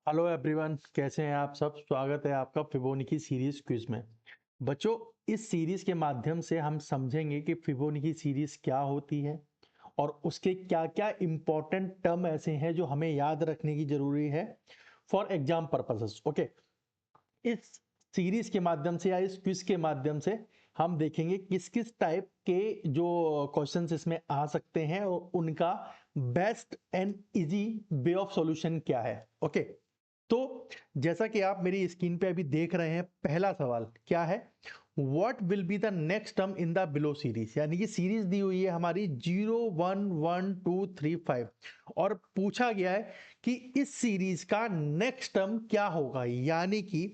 Hello everyone, कैसे हैं आप सब। स्वागत है आपका फिबोनाची सीरीज क्विज में। बच्चों, इस सीरीज के माध्यम से हम समझेंगे कि फिबोनाची सीरीज क्या होती है और उसके क्या क्या इंपॉर्टेंट टर्म ऐसे हैं जो हमें याद रखने की जरूरी है फॉर एग्जाम पर्पसेस। ओके, इस सीरीज के माध्यम से या इस क्विज के माध्यम से हम देखेंगे किस किस टाइप के जो क्वेश्चंस इसमें आ सकते हैं और उनका best and easy way of solution क्या है। ओके, तो जैसा कि आप मेरी स्क्रीन पे अभी देख रहे हैं, पहला सवाल क्या है, what will be the next term in the below series. यानी कि सीरीज दी हुई है हमारी 0 1 1 2 3 5 और पूछा गया है कि इस सीरीज का नेक्स्ट टर्म क्या होगा, यानी कि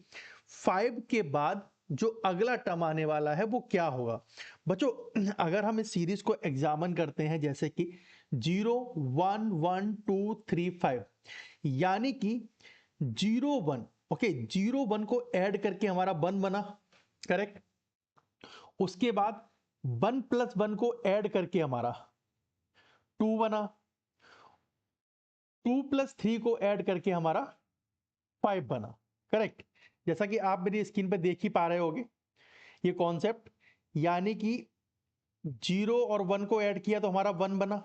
5 के बाद जो अगला टर्म आने वाला है वो क्या होगा। बच्चों, अगर हम इस सीरीज को एग्जामिन करते हैं जैसे कि 0 1 1 2 3 5, यानी कि 0 1, ओके, 0 1 को ऐड करके हमारा 1 बना, करेक्ट। उसके बाद 1 + 1 को ऐड करके हमारा 2 बना, 2 + 3 को ऐड करके हमारा 5 बना, करेक्ट। जैसा कि आप मेरी स्क्रीन पे देख ही पा रहे होगे ये कॉन्सेप्ट, यानी कि 0 और 1 को ऐड किया तो हमारा 1 बना,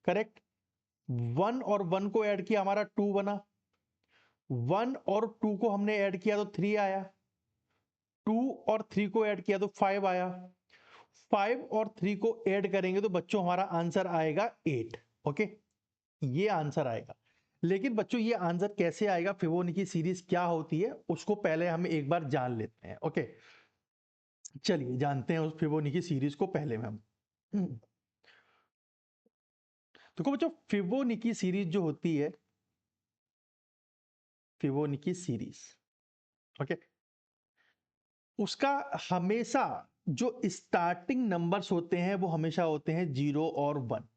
करेक्ट। 1 और 1 को ऐड किया हमारा 2 बना, 1 और 2 को हमने ऐड किया तो 3 आया, 2 और 3 को ऐड किया तो 5 आया, 5 और 3 को ऐड करेंगे तो बच्चों हमारा आंसर आएगा 8। ओके, ये आंसर आएगा। लेकिन बच्चों ये आंसर कैसे आएगा, फिबोनाची सीरीज क्या होती है, उसको पहले हम एक बार जान लेते हैं। ओके, चलिए जानते हैं उस फिबोनाची सीरीज को पहले में हम। देखो बच्चों, फिबोनाची सीरीज जो होती है, फिबोनाची सीरीज, ओके, उसका हमेशा जो स्टार्टिंग नंबर्स होते हैं वो हमेशा होते हैं 0 और 1।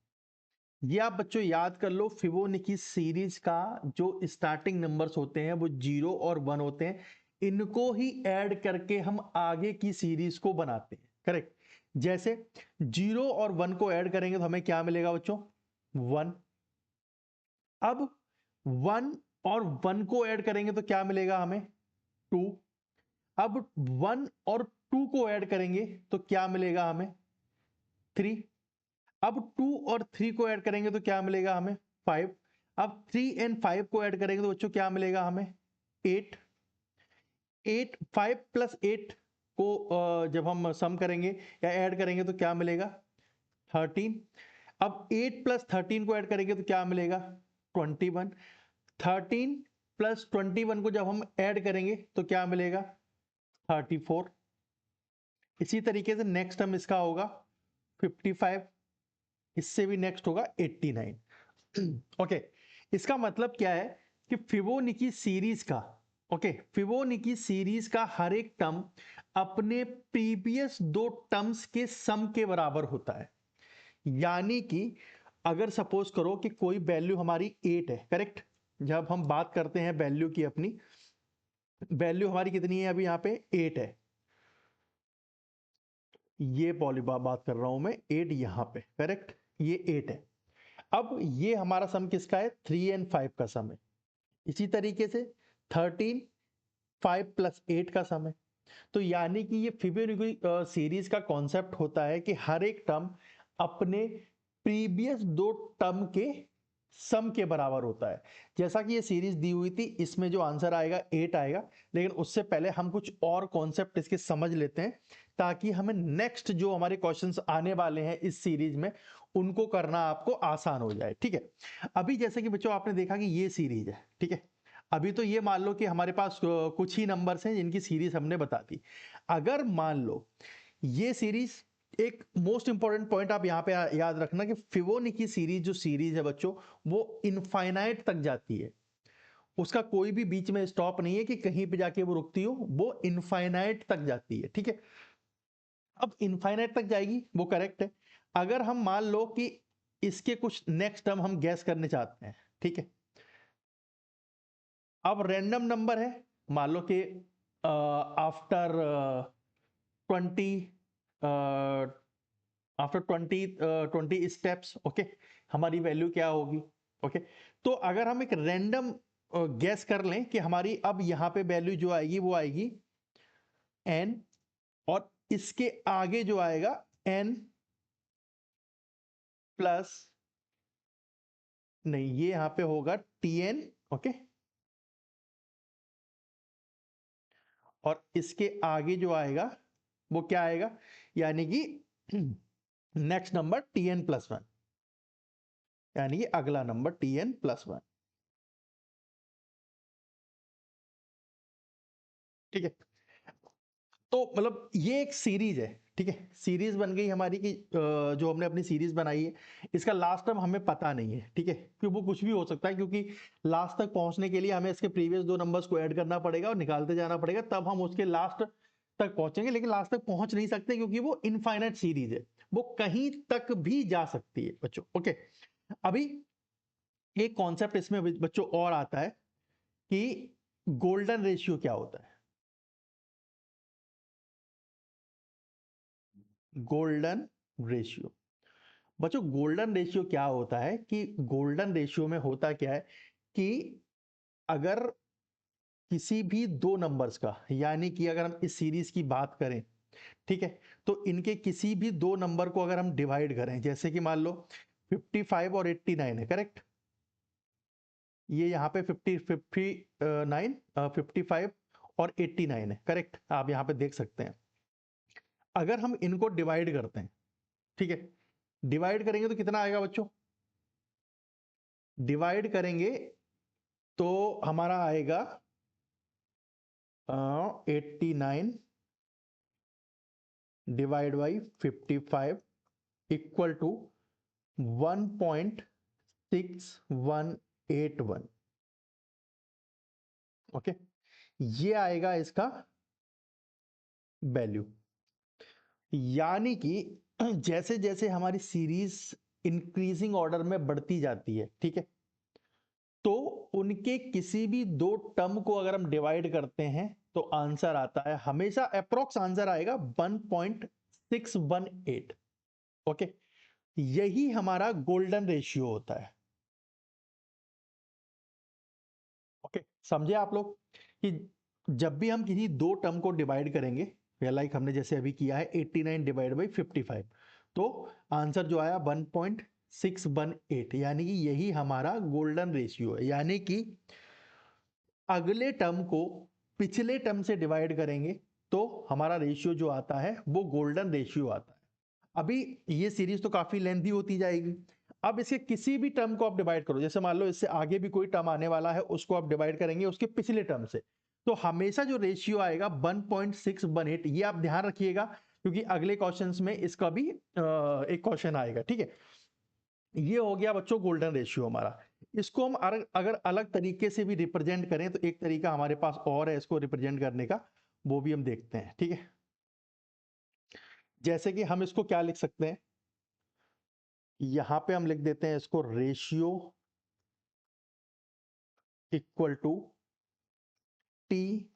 ये आप बच्चों याद कर लो, फिबोनाची सीरीज का जो स्टार्टिंग नंबर्स होते हैं वो 0 और 1 होते हैं। इनको ही ऐड करके हम आगे की सीरीज को बनाते हैं, करेक्ट। जैसे 0 और 1 को ऐड करेंगे तो हमें क्या मिलेगा बच्चों, 1। अब 1 और 1 को ऐड करेंगे तो क्या मिलेगा हमें, 2। अब 1 और 2 को ऐड करेंगे तो क्या मिलेगा हमें, 3। अब 2 और 3 को ऐड करेंगे तो क्या मिलेगा हमें, 5। अब 3 और 5 को ऐड करेंगे तो बच्चों क्या मिलेगा हमें, 8। 5 + 8 को जब हम सम करेंगे या ऐड करेंगे तो क्या मिलेगा, 13। अब 8 + 13 को ऐड करेंगे तो क्या मिलेगा, 21। 13 + 21 को जब हम ऐड करेंगे तो क्या मिलेगा, 34। इसी तरीके से नेक्स्ट टर्म इसका होगा 55, इससे भी नेक्स्ट होगा 89। ओके, इसका मतलब क्या है कि फिबोनाची सीरीज का, ओके, फिबोनाची सीरीज का हर एक टर्म अपने प्रीवियस दो टर्म्स के सम के बराबर होता है। यानी कि अगर सपोज करो कि कोई वैल्यू हमारी 8 है, करेक्ट। जब हम बात करते हैं वैल्यू की, अपनी वैल्यू हमारी कितनी है, अभी यहाँ पे 8 है, ये बात कर रहा हूं मैं, 8 यहां पे, करेक्ट, ये 8 है। अब ये हमारा सम किसका है, 3 और 5 का सम है। इसी तरीके से 13 5 + 8 का सम है। तो यानी कि ये फिबोनाची सीरीज का कॉन्सेप्ट होता है कि हर एक टर्म अपने प्रीवियस दो टर्म के सम के बराबर होता है। जैसा कि ये सीरीज दी हुई थी, इसमें जो आंसर आएगा 8 आएगा। लेकिन उससे पहले हम कुछ और कॉन्सेप्ट इसके समझ लेते हैं, ताकि हमें नेक्स्ट जो हमारे क्वेश्चंस आने वाले हैं इस सीरीज में उनको करना आपको आसान हो जाए। ठीक है, अभी जैसे कि बच्चों आपने देखा कि ये सीरीज है, ठीक है। अभी तो ये मान लो कि हमारे पास कुछ ही नंबर्स हैं जिनकी सीरीज हमने बता दी। अगर मान लो ये सीरीज, एक मोस्ट इंपॉर्टेंट पॉइंट आप यहां पे याद रखना कि फिबोनाची सीरीज जो सीरीज है बच्चों, वो इनफाइनाइट तक जाती है। उसका कोई भी बीच में स्टॉप नहीं है कि कहीं पे जाके वो रुकती हो, वो इनफाइनाइट तक जाती है। ठीक है, अब इनफाइनाइट तक जाएगी वो करेक्ट है। अगर हम मान लो कि इसके कुछ नेक्स्ट टर्म हम गैस करने चाहते हैं, ठीक है। अब रैंडम नंबर है, मान लो कि आफ्टर 20, आफ्टर 20 स्टेप्स, ओके, हमारी वैल्यू क्या होगी। ओके, तो अगर हम एक रैंडम गैस कर लें कि हमारी अब यहाँ पे वैल्यू जो आएगी वो आएगी n, और इसके आगे जो आएगा n प्लस, नहीं ये यहां पे होगा tn, ओके, और इसके आगे जो आएगा वो क्या आएगा, यानी कि नेक्स्ट नंबर tn+1, यानी कि अगला नंबर tn+1। ठीक है, तो मतलब ये एक सीरीज है, ठीक है, सीरीज बन गई हमारी कि जो हमने अपनी सीरीज बनाई है, इसका लास्ट टर्म हमें पता नहीं है, ठीक है, क्योंकि वो कुछ भी हो सकता है, क्योंकि लास्ट तक पहुंचने के लिए हमें इसके प्रीवियस दो नंबर्स को ऐड करना पड़ेगा और निकालते जाना पड़ेगा, तब हम उसके लास्ट तक पहुंचेंगे, लेकिन लास्ट तक पहुंच नहीं सकते क्योंकि वो इनफाइनाइट सीरीज है, वो कहीं तक भी जा सकती है बच्चों। ओके, अभी एक कॉन्सेप्ट इसमें बच्चों और आता है कि गोल्डन रेशियो क्या होता है। गोल्डन रेशियो, बच्चों गोल्डन रेशियो क्या होता है कि गोल्डन रेशियो में होता क्या है कि अगर किसी भी दो नंबर्स का, यानी कि अगर हम इस सीरीज की बात करें, ठीक है, तो इनके किसी भी दो नंबर को अगर हम डिवाइड करें, जैसे कि मान लो 55 और 89 है, करेक्ट, ये यहाँ पे 55 और 89 है, करेक्ट, आप यहाँ पे देख सकते हैं। अगर हम इनको डिवाइड करते हैं, ठीक है, डिवाइड करेंगे तो कितना आएगा बच्चों, डिवाइड करेंगे तो हमारा आएगा 89 divide by 55 equal to 1.6181। Okay, ये आएगा इसका वैल्यू, यानी कि जैसे जैसे हमारी सीरीज इंक्रीजिंग ऑर्डर में बढ़ती जाती है, ठीक है, तो उनके किसी भी दो टर्म को अगर हम डिवाइड करते हैं तो आंसर आता है, हमेशा अप्रोक्स आंसर आएगा 1.618। ओके, यही हमारा गोल्डन रेशियो होता है। ओके, समझे आप लोग कि जब भी हम किसी दो टर्म को डिवाइड करेंगे, या लाइक हमने जैसे अभी किया है 89 डिवाइड बाई 55, तो आंसर जो आया 1.618, यानी कि यही हमारा गोल्डन रेशियो है, यानी कि अगले टर्म को पिछले टर्म से डिवाइड करेंगे तो हमारा रेशियो जो आता है वो गोल्डन रेशियो आता है। अभी ये सीरीज तो काफी लेंथी होती जाएगी, अब इसके किसी भी टर्म को आप डिवाइड करो, जैसे मान लो इससे आगे भी कोई टर्म आने वाला है, उसको आप डिवाइड करेंगे उसके पिछले टर्म से, तो हमेशा जो रेशियो आएगा 1.618, ये आप ध्यान रखिएगा, क्योंकि अगले क्वेश्चंस में इसका भी एक क्वेश्चन आएगा। ठीक है, ये हो गया बच्चों गोल्डन रेशियो हमारा। इसको हम अगर अलग तरीके से भी रिप्रेजेंट करें तो एक तरीका हमारे पास और है इसको रिप्रेजेंट करने का, वो भी हम देखते हैं। ठीक है, जैसे कि हम इसको क्या लिख सकते हैं, यहां पे हम लिख देते हैं इसको ratio equal to t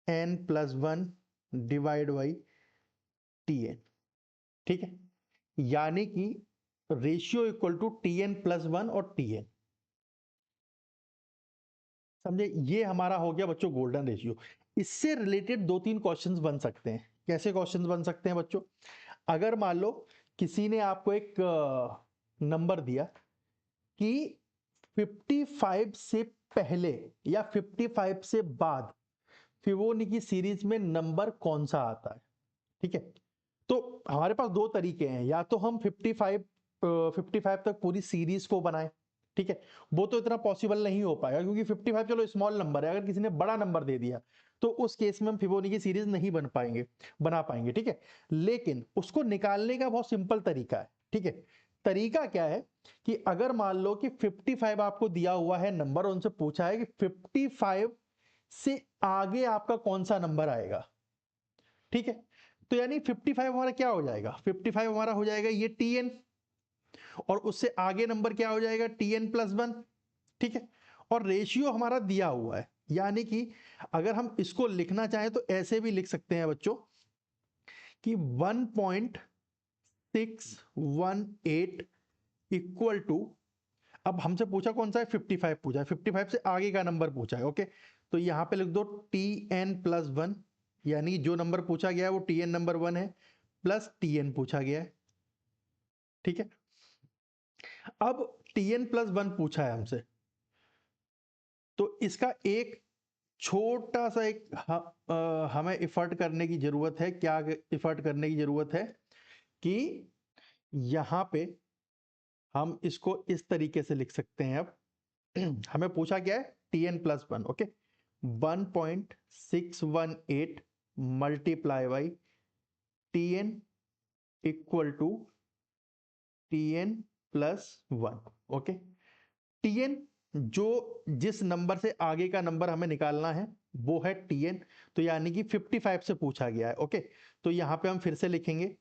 n plus one divide by t n. ठीक है, यानी कि ratio equal to t n plus one और टी एन, समझे, ये हमारा हो गया बच्चों गोल्डन रेशियो। इससे रिलेटेड दो तीन क्वेश्चंस बन सकते हैं। कैसे क्वेश्चंस बन सकते हैं बच्चों, अगर मान लो किसी ने आपको एक नंबर दिया कि 55 से पहले या 55 से बाद फिबोनाची सीरीज में नंबर कौन सा आता है। ठीक है, तो हमारे पास दो तरीके हैं, या तो हम 55 तक पूरी सीरीज को बनाएं, ठीक है, वो तो इतना पॉसिबल नहीं हो पाएगा क्योंकि 55 चलो स्मॉल नंबर है, अगर किसी ने बड़ा नंबर दे दिया तो उस केस में हम फिबोनाची सीरीज नहीं बना पाएंगे। ठीक है, लेकिन उसको निकालने का बहुत सिंपल तरीका है। ठीक है, तरीका क्या है कि अगर मान लो कि 55 आपको दिया हुआ है नंबर, उनसे पूछा है कि 55 से आगे आपका कौन सा नंबर आएगा। ठीक है, तो यानी 55 हमारा क्या हो जाएगा, 55 हमारा हो जाएगा ये टीएन, और उससे आगे नंबर क्या हो जाएगा टीएन प्लस वन। ठीक है, और रेशियो हमारा दिया हुआ है, यानी कि अगर हम इसको लिखना चाहें तो ऐसे भी लिख सकते हैं बच्चों कि 1.618 इक्वल टू, अब हमसे पूछा कौन सा है, 55 पूछा है, 55 से आगे का नंबर पूछा है। ओके, तो यहाँ पे लिख दो Tn+1, यानी जो नंबर पूछा गया है वो Tn नंबर 1 है, प्लस Tn पूछा गया है। ठीक है, अब Tn+1 पूछा है हमसे, तो इसका एक छोटा सा एक हमें इफर्ट करने की जरूरत है। क्या इफर्ट करने की जरूरत है कि यहां पे हम इसको इस तरीके से लिख सकते हैं। अब हमें पूछा क्या है, Tn+1। Okay, 1.618 multiply by Tn equal to Tn+1। Okay, Tn जो जिस नंबर से आगे का नंबर हमें निकालना है वो है Tn, तो यानी कि 55 से पूछा गया है। ओके, तो यहां पे हम फिर से लिखेंगे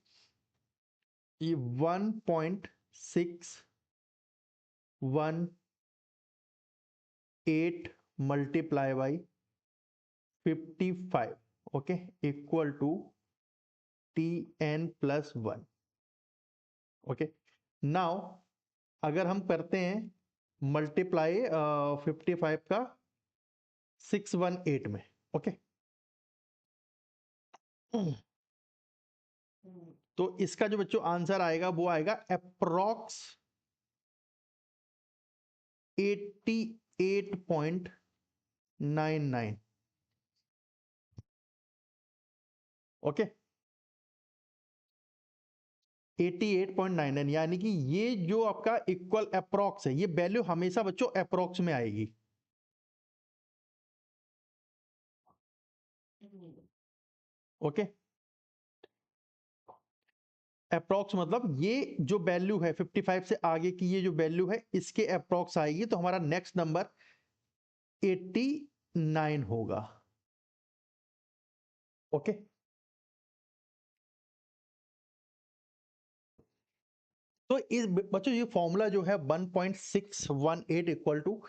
ये 1.618 multiply by 55, okay, equal to Tn+1। Okay, now अगर हम करते हैं मल्टीप्लाई 55 का 618 में, ओके, तो इसका जो बच्चों आंसर आएगा वो आएगा अप्रोक्स 88.99। ओके, 88.99, यानी कि ये जो आपका इक्वल अप्रोक्स है, ये वैल्यू हमेशा बच्चों अप्रोक्स में आएगी। ओके, अप्रोक्स मतलब ये जो वैल्यू है 55 से आगे की, ये जो वैल्यू है इसके अप्रोक्स आएगी, तो हमारा नेक्स्ट नंबर 89 होगा। ओके, तो इस बच्चों ये फॉर्मूला जो है 1.618 equal to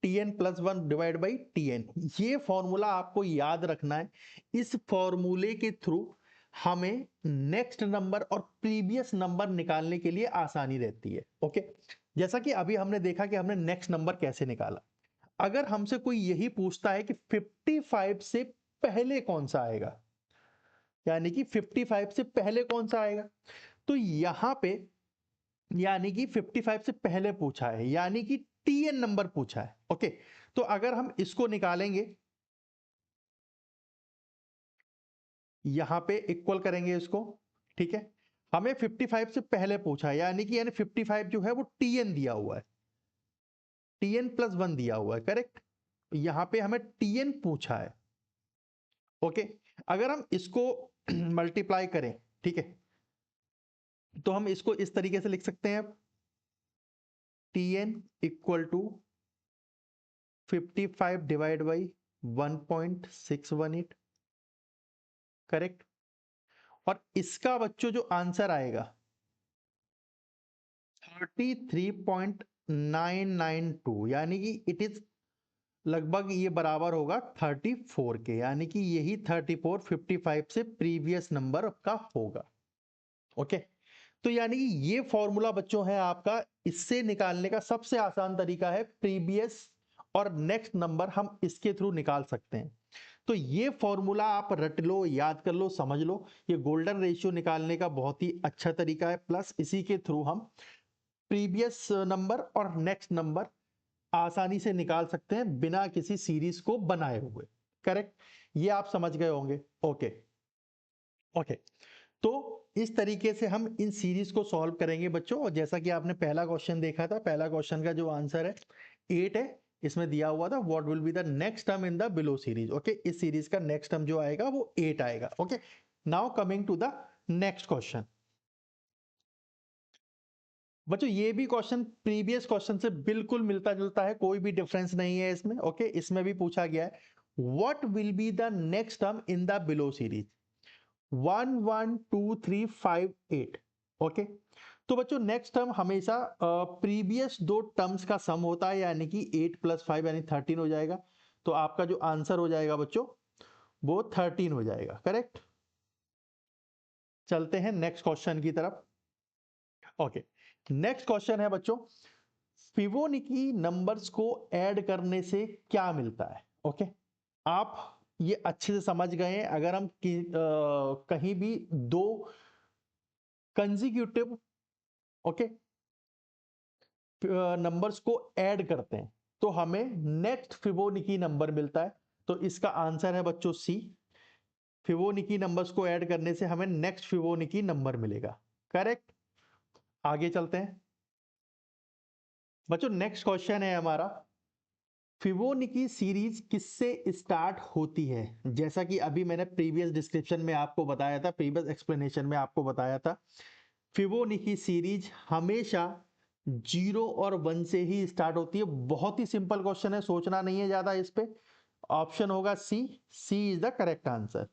Tn+1 divide by Tn, ये फॉर्मूला आपको याद रखना है। इस फॉर्मूले के थ्रू हमें नेक्स्ट नंबर और प्रीवियस नंबर निकालने के लिए आसानी रहती है। ओके, जैसा कि अभी हमने देखा कि हमने नेक्स्ट नंबर कैसे निकाला। अगर हमसे कोई यही पूछता है कि 55 से पहले कौन सा आएगा, यानी कि 55 से पहले कौन सा आएगा, तो यहां पे यानी कि 55 से पहले पूछा है, यानी कि Tn नंबर पूछा है। ओके, तो अगर हम इसको निकालेंगे, यहां पे इक्वल करेंगे इसको। ठीक है, हमें 55 से पहले पूछा है, यानी 55 जो है वो Tn दिया हुआ है, Tn+1 दिया हुआ है, करेक्ट। यहां पे हमें Tn पूछा है। ओके, अगर हम इसको मल्टीप्लाई करें, ठीक है, तो हम इसको इस तरीके से लिख सकते हैं, Tn equal to 55 divide by 1.618, correct. और इसका बच्चों जो आंसर आएगा 33.992, यानी कि इट इज लगभग ये बराबर होगा 34 के, यानी कि यही 34 55 से प्रीवियस नंबर आपका होगा। ओके, तो यानी कि ये फॉर्मूला बच्चों है आपका, इससे निकालने का सबसे आसान तरीका है प्रीवियस और नेक्स्ट नंबर हम इसके थ्रू निकाल सकते हैं। तो ये फॉर्मूला आप रट लो, याद कर लो, समझ लो, ये गोल्डन रेशियो निकालने का बहुत ही अच्छा तरीका है। प्लस इसी के थ्रू हम प्रीवियस नंबर और नेक्स्ट नंबर आसानी से निकाल सकते हैं बिना किसी सीरीज को बनाए हुए, करेक्ट। ये आप समझ गए होंगे। ओके ओके, तो इस तरीके से हम इन सीरीज को सॉल्व करेंगे बच्चों। और जैसा कि आपने पहला क्वेश्चन देखा था, पहला क्वेश्चन का जो आंसर है 8 है, इसमें दिया हुआ था what will be the next term in the below series. Okay, इस सीरीज का नेक्स्ट टर्म जो आएगा वो 8 आएगा। Okay, now coming to the next question. बच्चों ये भी क्वेश्चन प्रीवियस क्वेश्चन से बिल्कुल मिलता जुलता है, कोई भी डिफरेंस नहीं है इसमें। ओके, इसमें भी पूछा गया है what will be the next term in the below series 1 1 2 3 5 8। Okay, तो बच्चों नेक्स्ट टर्म हमेशा प्रीवियस दो टर्म्स का सम होता है, यानी कि 8 + 5 यानी 13 हो जाएगा। तो आपका जो आंसर हो जाएगा बच्चों वो 13 हो जाएगा, करेक्ट। चलते हैं नेक्स्ट क्वेश्चन की तरफ। ओके, नेक्स्ट क्वेश्चन है बच्चों फिबोनाची नंबर्स को ऐड करने से क्या मिलता है? ओके, आप ये अच्छे से समझ गए हैं। अगर हम कहीं भी दो कंसेक्यूटिव ओके नंबर्स को ऐड करते हैं तो हमें नेक्स्ट फिबोनाची नंबर मिलता है। तो इसका आंसर है बच्चों सी। फिबोनाची नंबर्स को ऐड करने से हमें नेक्स्ट फिबोनाची नंबर मिलेगा। करेक्ट। आगे चलते हैं बच्चों। नेक्स्ट क्वेश्चन है हमारा, फिबोनाची सीरीज किससे स्टार्ट होती है? जैसा कि अभी मैंने प्रीवियस डिस्क्रिप्शन में आपको बताया था, प्रीवियस एक्सप्लेनेशन में आपको बताया था, फिबोनाची सीरीज हमेशा 0 और 1 से ही स्टार्ट होती है। बहुत ही सिंपल क्वेश्चन है, सोचना नहीं है ज्यादा इस पे। ऑप्शन होगा C. C is the correct answer.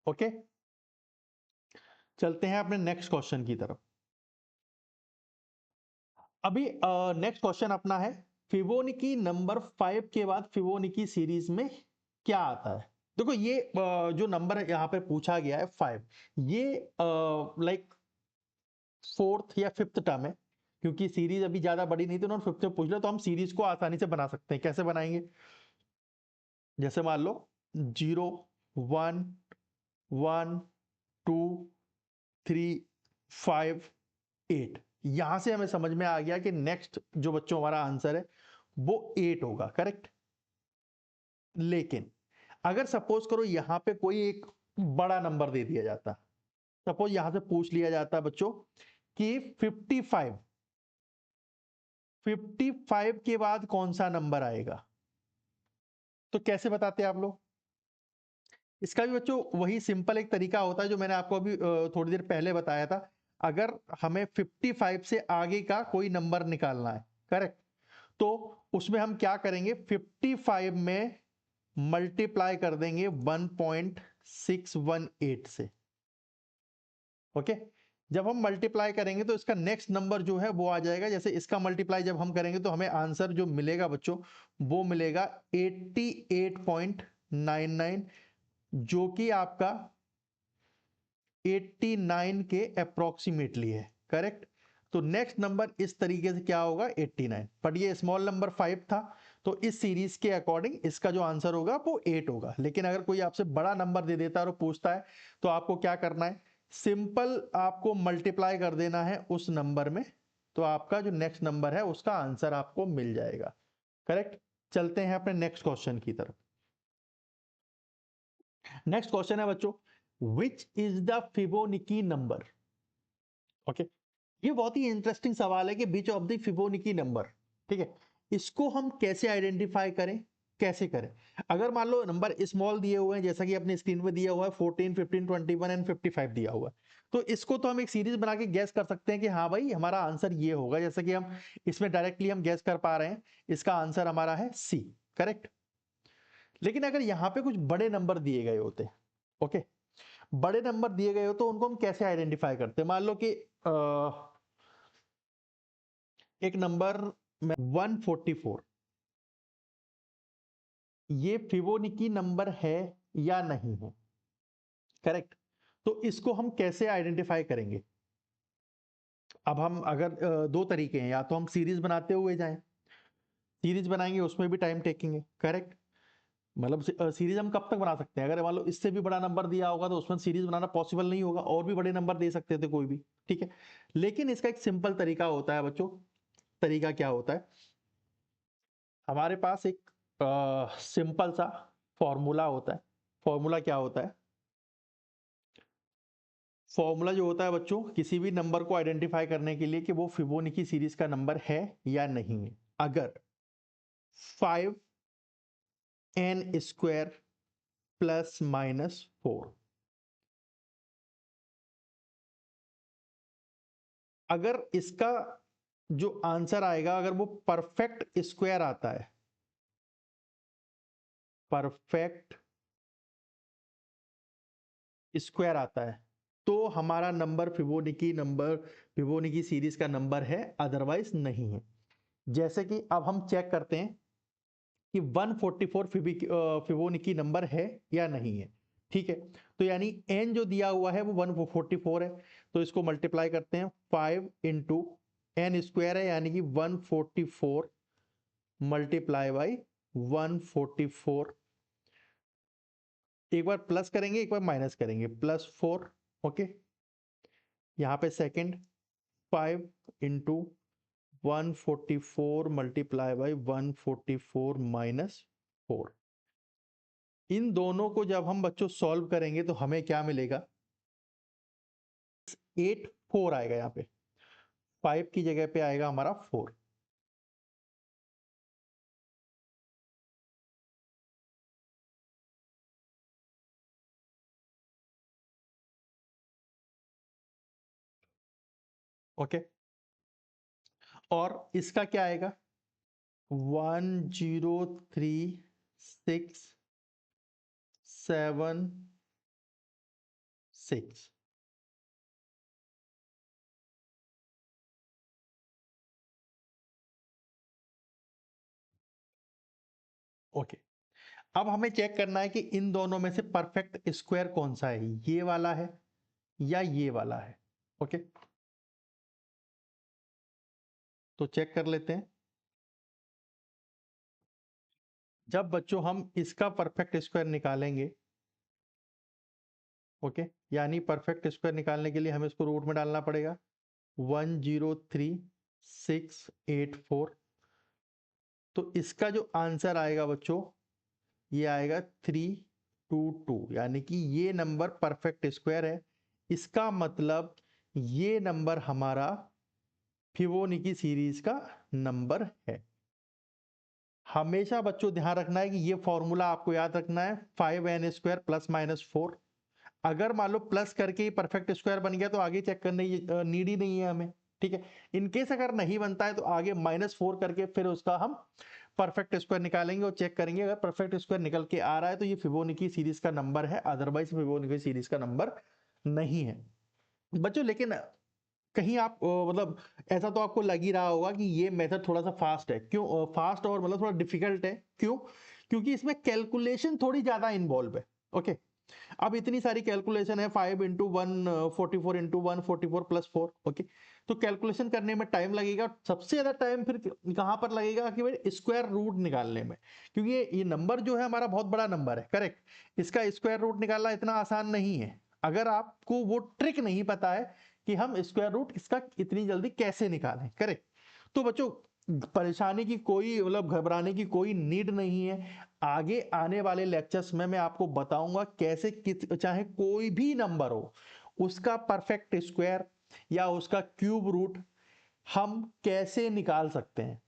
Okay, चलते हैं अपने नेक्स्ट क्वेश्चन की तरफ। अभी नेक्स्ट क्वेश्चन अपना है, फिबोनाची नंबर 5 के बाद फिबोनाची सीरीज में क्या आता है? देखो ये जो नंबर है यहाँ पे पूछा गया है 5, ये लाइक फोर्थ या फिफ्थ टर्म है, क्योंकि सीरीज अभी ज्यादा बड़ी नहीं थी, उन्होंने फिफ्थ में पूछ लिया, तो हम सीरीज को आसानी से बना सकते हैं। कैसे बनाएंगे? जैसे मान लो 0 1 1 2 3 5 8, यहां से हमें समझ में आ गया कि नेक्स्ट जो बच्चों हमारा आंसर है वो 8 होगा। करेक्ट। लेकिन अगर सपोज करो यहां पे कोई एक बड़ा नंबर दे दिया जाता, सपोज यहां से पूछ लिया जाता बच्चों कि 55 के बाद कौन सा नंबर आएगा, तो कैसे बताते आप लोग? इसका भी बच्चों वही सिंपल एक तरीका होता है जो मैंने आपको अभी थोड़ी देर पहले बताया था। अगर हमें 55 से आगे का कोई नंबर निकालना है, करेक्ट, तो उसमें हम क्या करेंगे, 55 में मल्टीप्लाई कर देंगे 1.618 से। ओके, जब हम मल्टीप्लाई करेंगे तो इसका नेक्स्ट नंबर जो है वो आ जाएगा। जैसे इसका मल्टीप्लाई जब हम करेंगे तो हमें आंसर जो मिलेगा बच्चों वो मिलेगा 88.99, जो कि आपका 89 के अप्रोक्सीमेटली है। करेक्ट। तो नेक्स्ट नंबर इस तरीके से क्या होगा, 89। बट ये स्मॉल नंबर 5 था, तो इस सीरीज के अकॉर्डिंग इसका जो आंसर होगा वो 8 होगा। लेकिन अगर कोई आपसे बड़ा नंबर दे देता है और पूछता है तो आपको क्या करना है, सिंपल आपको मल्टीप्लाई कर देना है उस नंबर में, तो आपका जो नेक्स्ट नंबर है उसका आंसर आपको मिल जाएगा। करेक्ट। चलते हैं अपने नेक्स्ट क्वेश्चन की तरफ। नेक्स्ट क्वेश्चन है बच्चों, which is the Fibonacci number? Okay, ये बहुत ही इंटरेस्टिंग सवाल है कि बीच ऑफ द फिबोनाची नंबर। ठीक है, इसको हम कैसे आइडेंटिफाई करें, कैसे करें? अगर मान लो नंबर स्मॉल दिए हुए हैं, जैसा कि अपने स्क्रीन पे दिया हुआ है 14 15 21 एंड 55 दिया हुआ है, तो इसको तो हम एक सीरीज बना के गैस कर सकते हैं कि हाँ भाई हमारा आंसर ये होगा। जैसा कि हम इसमें डायरेक्टली हम गैस कर पा रहे हैं, इसका आंसर हमारा है सी। करेक्ट। लेकिन अगर यहाँ पे कुछ बड़े नंबर दिए गए होते, ओके, बड़े नंबर दिए गए हो तो उनको हम कैसे आइडेंटिफाई करते हैं? मान लो कि एक नंबर में 144, ये फिबोनाची नंबर है या नहीं है? करेक्ट। तो इसको हम कैसे आइडेंटिफाई करेंगे? अब हम अगर दो तरीके हैं, या तो हम सीरीज बनाते हुए जाएं, सीरीज बनाएंगे उसमें भी टाइम टेकिंग है। करेक्ट। मतलब सीरीज हम कब तक बना सकते हैं? अगर मान लो इससे भी बड़ा नंबर दिया होगा तो उसमें सीरीज बनाना पॉसिबल नहीं होगा, और भी बड़े नंबर दे सकते थे कोई भी। ठीक है, लेकिन इसका एक सिंपल तरीका होता है बच्चों। तरीका क्या होता है, हमारे पास एक सिंपल सा फॉर्मूला होता है। फॉर्मूला क्या होता है? फॉर्मूला जो होता है बच्चों किसी भी नंबर को आइडेंटिफाई करने के लिए कि वो फिबोनाची सीरीज का नंबर है या नहीं है। अगर 5n² प्लस माइनस 4, अगर इसका जो आंसर आएगा अगर वो परफेक्ट स्क्वायर आता है, परफेक्ट स्क्वायर आता है, तो हमारा नंबर फिबोनाची सीरीज का नंबर है, अदरवाइज नहीं है। जैसे कि अब हम चेक करते हैं कि 144 फिबोनाची नंबर है या नहीं है। ठीक है, तो यानी n जो दिया हुआ है वो 144 है, तो इसको मल्टीप्लाई करते हैं 5 इंटू एन स्क्वायर है यानी कि 144 मल्टीप्लाई बाई 144। एक बार प्लस करेंगे एक बार माइनस करेंगे, +4। ओके, यहाँ पे second 5 into 144 multiply by 144 minus 4। इन दोनों को जब हम बच्चों सॉल्व करेंगे तो हमें क्या मिलेगा, 4 आएगा, यहाँ पे 5 की जगह पे आएगा हमारा 4। ओके, और इसका क्या आएगा, 10367 6। ओके, अब हमें चेक करना है कि इन दोनों में से परफेक्ट स्क्वायर कौन सा है, ये वाला है या ये वाला है। ओके, तो चेक कर लेते हैं। जब बच्चों हम इसका परफेक्ट स्क्वायर निकालेंगे, ओके, यानी परफेक्ट स्क्वायर निकालने के लिए हमें इसको रूट में डालना पड़ेगा, 103,684। तो इसका जो आंसर आएगा बच्चों, ये आएगा 322, यानी कि ये नंबर परफेक्ट स्क्वायर है। इसका मतलब ये नंबर हमारा फिबोनाची सीरीज का नंबर है। हमेशा बच्चों ध्यान रखना है कि ये फॉर्मूला आपको याद रखना है, 5n² प्लस माइनस 4। अगर मान लो प्लस करके ही परफेक्ट स्क्वायर बन गया तो आगे चेक करने की नीड ही नहीं है हमें, ठीक है। इनकेस अगर नहीं बनता है तो आगे -4 करके फिर उसका हम परफेक्ट स्क्वायर निकालेंगे और चेक करेंगे। अगर परफेक्ट स्क्वायर निकल के आ रहा है तो ये फिबोनाची सीरीज का नंबर है, अदरवाइज फिबोनाची सीरीज का नंबर नहीं है बच्चों। लेकिन कहीं आप मतलब ऐसा तो आपको लग ही रहा होगा कि ये मेथड थोड़ा सा फास्ट है। क्यों फास्ट और मतलब थोड़ा डिफिकल्ट है, क्यों? क्योंकि इसमें कैलकुलेशन थोड़ी ज्यादा इन्वॉल्व है। ओके, अब इतनी सारी कैलकुलेशन है, 5 इंटू 144 इंटू 144 प्लस 4। ओके, तो कैलकुलेशन करने में टाइम लगेगा। सबसे ज्यादा टाइम फिर कहां पर लगेगा कि भाई स्क्वायर रूट निकालने में, क्योंकि ये नंबर जो है हमारा बहुत बड़ा नंबर है, करेक्ट। इसका स्क्वायर रूट निकालना इतना आसान नहीं है। अगर आपको वो ट्रिक नहीं पता है कि हम स्क्वायर रूट इसका इतनी जल्दी कैसे निकालें, करेक्ट, तो बच्चों परेशानी की कोई मतलब घबराने की कोई नीड नहीं है। आगे आने वाले लेक्चर्स में मैं आपको बताऊंगा कैसे चाहे कोई भी नंबर हो उसका परफेक्ट स्क्वायर या उसका क्यूब रूट हम कैसे निकाल सकते हैं,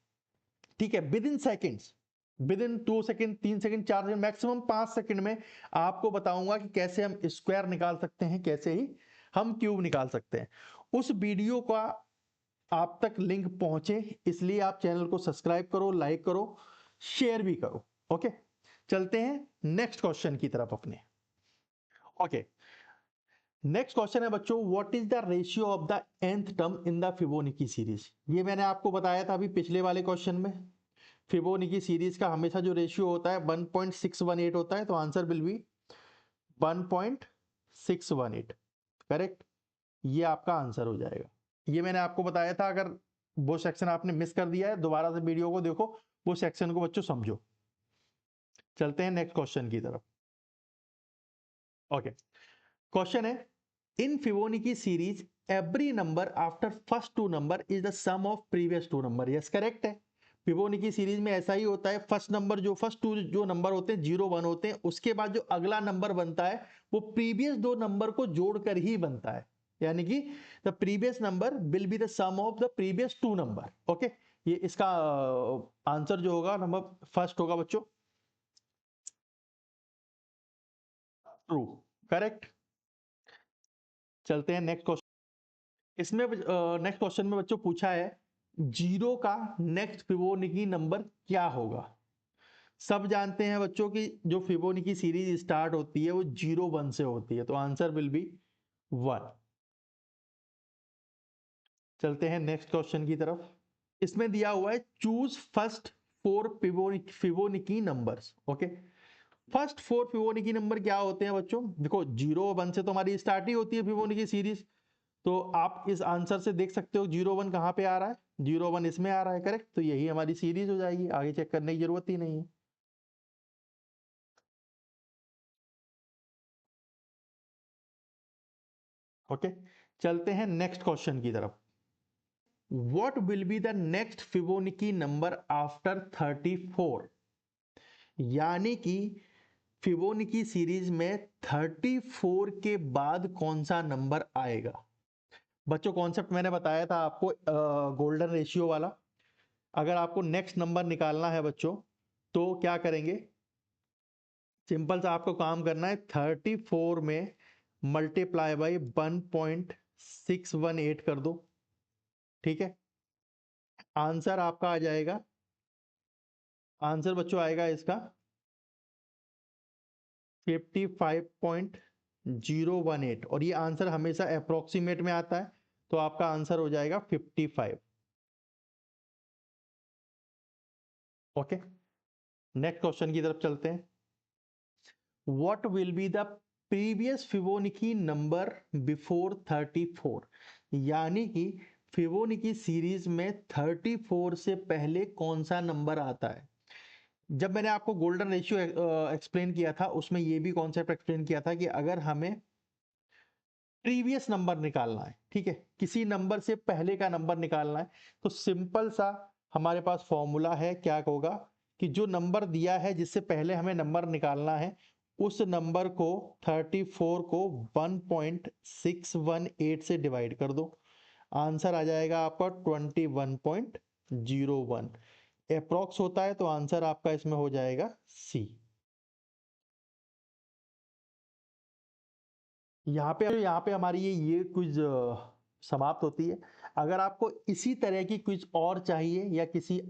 ठीक है, with in seconds, with in 2 second 3 second 4 second maximum 5 second में आपको बताऊंगा कि कैसे हम स्क्वायर निकाल सकते हैं, कैसे ही हम क्यूब निकाल सकते हैं। उस वीडियो का आप तक लिंक पहुंचे इसलिए आप चैनल को सब्सक्राइब करो, लाइक करो, शेयर भी करो। ओके, चलते हैं नेक्स्ट क्वेश्चन की तरफ अपने। ओके, नेक्स्ट क्वेश्चन है बच्चों, what is the ratio of the nth term in the Fibonacci series. ये मैंने आपको बताया था अभी पिछले वाले क्वेश्चन में। फिबोनाची सीरीज का हमेशा जो रेशियो होता है 1.618 होता है, तो आंसर विल बी 1.618, करेक्ट। ये आपका आंसर हो जाएगा। ये मैंने आपको बताया था, अगर वो सेक्शन आपने मिस कर दिया है दोबारा से वीडियो को देखो, वो सेक्शन को बच्चों समझो। चलते हैं नेक्स्ट क्वेश्चन की तरफ। ओके, क्वेश्चन है, in Fibonacci series every number after first two number is the sum of previous two number. Yes, correct है। फिबोनाची सीरीज में ऐसा ही होता है, फर्स्ट नंबर जो फर्स्ट टू जो नंबर होते हैं 0 1 होते हैं, उसके बाद जो अगला नंबर बनता है वो प्रीवियस दो नंबर को जोड़कर ही बनता है, यानी कि the previous number will be the sum of the previous two number. Okay, ये इसका आंसर जो होगा नंबर फर्स्ट होगा बच्चों, ट्रू, करेक्ट। चलते हैं नेक्स्ट क्वेश्चन। इसमें नेक्स्ट क्वेश्चन में बच्चों पूछा है, जीरो का नेक्स्ट फिबोनाची नंबर क्या होगा। सब जानते हैं बच्चों कि जो फिबोनाची सीरीज स्टार्ट होती है वो 0 1 से होती है, तो आंसर विल बी 1। चलते हैं नेक्स्ट क्वेश्चन की तरफ। इसमें दिया हुआ है, choose first 4 Fibonacci numbers. Okay, first 4 Fibonacci number क्या होते हैं बच्चों? देखो 0 1 से तो हमारी स्टार्ट ही होती है फिबोनाची सीरीज, तो आप इस आंसर से देख सकते हो 0 1 कहाँ पे आ रहा है, 0 1 इसमें आ रहा है, करेक्ट। तो यही हमारी सीरीज हो जाएगी, आगे चेक करने की जरूरत ही नहीं है। ओके, चलते हैं नेक्स्ट क्वेश्चन की तरफ। What will be the next Fibonacci number after 34? यानी कि फिबोनाची सीरीज में 34 के बाद कौन सा नंबर आएगा? बच्चों कॉन्सेप्ट मैंने बताया था आपको गोल्डन रेशियो वाला। अगर आपको नेक्स्ट नंबर निकालना है बच्चों तो क्या करेंगे? सिंपल सा आपको काम करना है, 34 में मल्टीप्लाई बाई 1.618 कर दो, ठीक है। आंसर आपका आ जाएगा, आंसर बच्चों आएगा इसका 55.018, और ये आंसर हमेशा अप्रोक्सीमेट में आता है, तो आपका आंसर हो जाएगा 55। ओके, नेक्स्ट क्वेश्चन की तरफ चलते हैं। What will be the previous Fibonacci number before 34? यानी कि फिबोनाची सीरीज में 34 से पहले कौन सा नंबर आता है? जब मैंने आपको गोल्डन रेशियो एक्सप्लेन किया था, उसमें ये भी कॉन्सेप्ट एक्सप्लेन किया था कि अगर हमें प्रीवियस नंबर निकालना है, ठीक है, किसी नंबर से पहले का नंबर निकालना है, तो सिंपल सा हमारे पास फॉर्मूला है, क्या होगा कि जो नंबर दिया है जिससे पहले हमें नंबर निकालना है, उस नंबर को 34 को 1.618 से डिवाइड कर दो, आंसर आ जाएगा आपका 21.01। अप्रोक्स होता है तो आंसर आपका इसमें हो जाएगा सी। यहाँ पे हमारी ये क्विज समाप्त होती है। अगर आपको इसी तरह की क्विज और चाहिए या किसी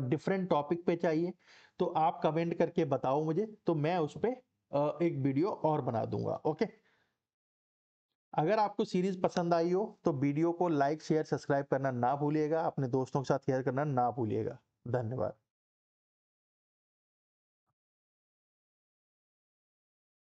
डिफरेंट टॉपिक पे चाहिए तो आप कमेंट करके बताओ मुझे, तो मैं उस पे एक वीडियो और बना दूंगा। ओके, अगर आपको सीरीज पसंद आई हो तो वीडियो को लाइक शेयर सब्सक्राइब करना ना भूलिएगा, अपने दोस्तों के साथ शेयर करना ना भूलिएगा। धन्यवाद।